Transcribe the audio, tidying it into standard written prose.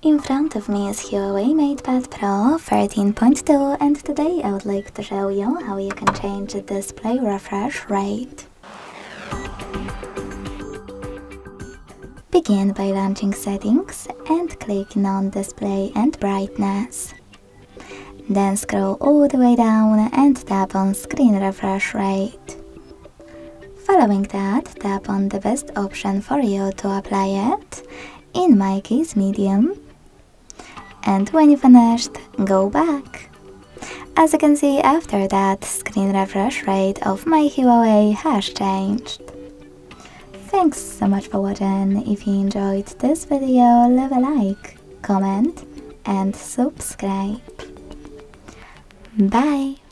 In front of me is HUAWEI MatePad Pro 13.2 and today I would like to show you how you can change the display refresh rate. Begin by launching Settings and clicking on Display and Brightness. Then scroll all the way down and tap on Screen Refresh Rate. Following that, tap on the best option for you to apply it, in my case medium. And when you finished, go back. As you can see, after that, screen refresh rate of my HUAWEI has changed. Thanks so much for watching. If you enjoyed this video, leave a like, comment and subscribe. Bye!